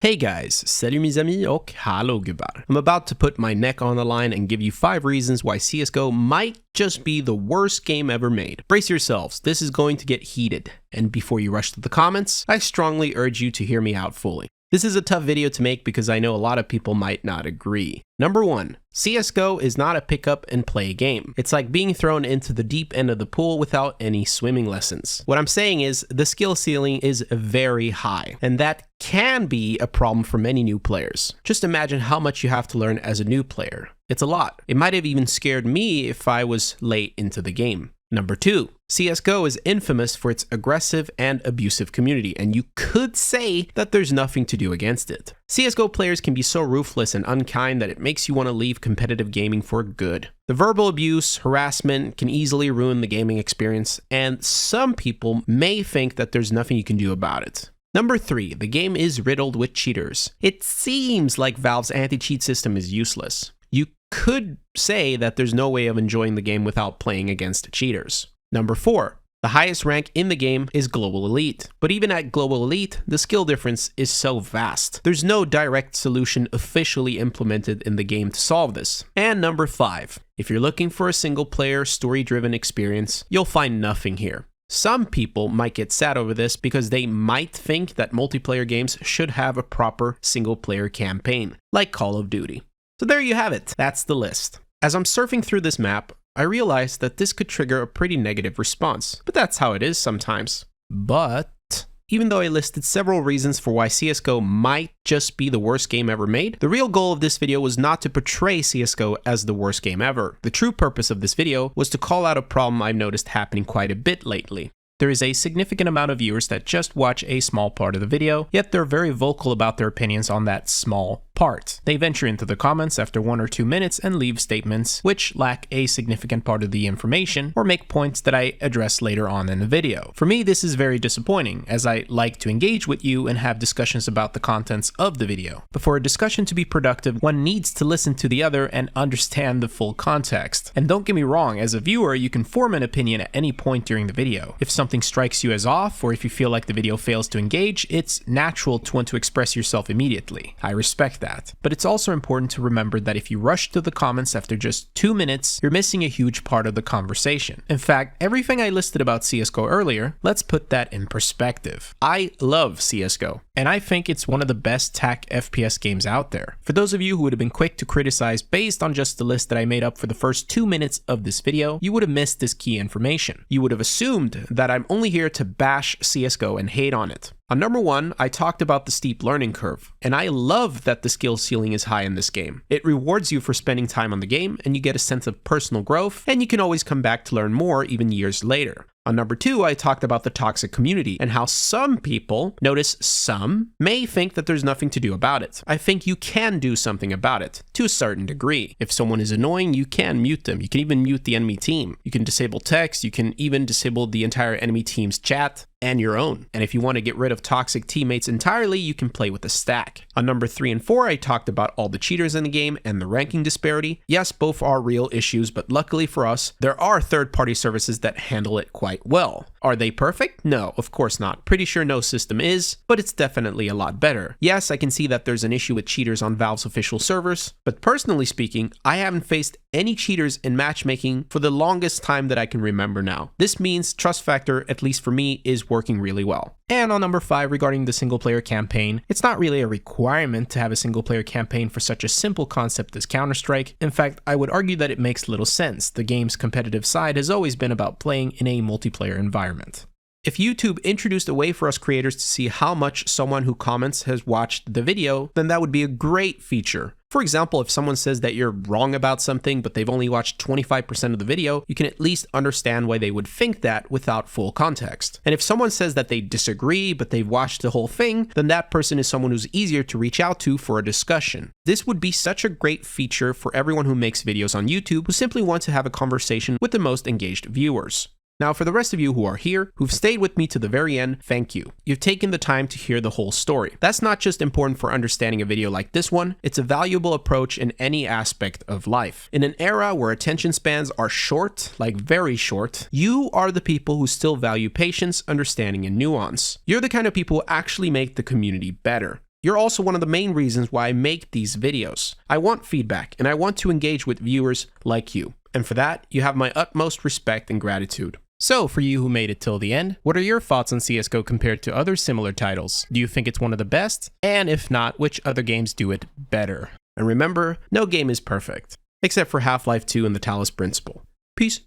Hey guys, salut mes amis och hallå gubbar. I'm about to put my neck on the line and give you 5 reasons why CSGO might just be the worst game ever made. Brace yourselves, this is going to get heated. And before you rush to the comments, I strongly urge you to hear me out fully. This is a tough video to make because I know a lot of people might not agree. Number 1, CSGO is not a pick up and play game. It's like being thrown into the deep end of the pool without any swimming lessons. What I'm saying is the skill ceiling is very high, and that can be a problem for many new players. Just imagine how much you have to learn as a new player. It's a lot. It might have even scared me if I was late into the game. Number 2, CSGO is infamous for its aggressive and abusive community, and you could say that there's nothing to do against it. CSGO players can be so ruthless and unkind that it makes you want to leave competitive gaming for good. The verbal abuse, harassment can easily ruin the gaming experience, and some people may think that there's nothing you can do about it. Number 3, the game is riddled with cheaters. It seems like Valve's anti-cheat system is useless. You could say that there's no way of enjoying the game without playing against cheaters. Number 4, the highest rank in the game is Global Elite. But even at Global Elite, the skill difference is so vast. There's no direct solution officially implemented in the game to solve this. And number 5, if you're looking for a single player story-driven experience, you'll find nothing here. Some people might get sad over this because they might think that multiplayer games should have a proper single-player campaign, like Call of Duty. So there you have it, that's the list. As I'm surfing through this map, I realized that this could trigger a pretty negative response, but that's how it is sometimes. But even though I listed several reasons for why CSGO might just be the worst game ever made, the real goal of this video was not to portray CSGO as the worst game ever. The true purpose of this video was to call out a problem I've noticed happening quite a bit lately. There is a significant amount of viewers that just watch a small part of the video, yet they're very vocal about their opinions on that small part. They venture into the comments after 1 or 2 minutes and leave statements which lack a significant part of the information or make points that I address later on in the video. For me, this is very disappointing, as I like to engage with you and have discussions about the contents of the video. But for a discussion to be productive, one needs to listen to the other and understand the full context. And don't get me wrong, as a viewer, you can form an opinion at any point during the video. If something strikes you as off, or if you feel like the video fails to engage, it's natural to want to express yourself immediately. I respect that. But it's also important to remember that if you rush to the comments after just 2 minutes, you're missing a huge part of the conversation. In fact, everything I listed about CSGO earlier, let's put that in perspective. I love CSGO, and I think it's one of the best TAC FPS games out there. For those of you who would have been quick to criticize based on just the list that I made up for the first 2 minutes of this video, you would have missed this key information. You would have assumed that I'm only here to bash CSGO and hate on it. On number 1, I talked about the steep learning curve, and I love that the skill ceiling is high in this game. It rewards you for spending time on the game, and you get a sense of personal growth, and you can always come back to learn more even years later. On number 2, I talked about the toxic community and how some people, notice some, may think that there's nothing to do about it. I think you can do something about it, to a certain degree. If someone is annoying, you can mute them. You can even mute the enemy team. You can disable text. You can even disable the entire enemy team's chat and your own. And if you want to get rid of toxic teammates entirely, you can play with a stack. On number 3 and 4, I talked about all the cheaters in the game and the ranking disparity. Yes, both are real issues, but luckily for us, there are third-party services that handle it quite well. Are they perfect? No, of course not. Pretty sure no system is, but it's definitely a lot better. Yes, I can see that there's an issue with cheaters on Valve's official servers, but personally speaking, I haven't faced any cheaters in matchmaking for the longest time that I can remember now. This means trust factor, at least for me, is working really well. And on number 5, regarding the single player campaign, it's not really a requirement to have a single player campaign for such a simple concept as Counter-Strike. In fact, I would argue that it makes little sense. The game's competitive side has always been about playing in a multiplayer environment. If YouTube introduced a way for us creators to see how much someone who comments has watched the video, then that would be a great feature. For example, if someone says that you're wrong about something, but they've only watched 25% of the video, you can at least understand why they would think that without full context. And if someone says that they disagree, but they've watched the whole thing, then that person is someone who's easier to reach out to for a discussion. This would be such a great feature for everyone who makes videos on YouTube who simply want to have a conversation with the most engaged viewers. Now, for the rest of you who are here, who've stayed with me to the very end, thank you. You've taken the time to hear the whole story. That's not just important for understanding a video like this one, it's a valuable approach in any aspect of life. In an era where attention spans are short, like very short, you are the people who still value patience, understanding, and nuance. You're the kind of people who actually make the community better. You're also one of the main reasons why I make these videos. I want feedback, and I want to engage with viewers like you. And for that, you have my utmost respect and gratitude. So, for you who made it till the end, what are your thoughts on CSGO compared to other similar titles? Do you think it's one of the best? And if not, which other games do it better? And remember, no game is perfect, except for Half-Life 2 and the Talos Principle. Peace.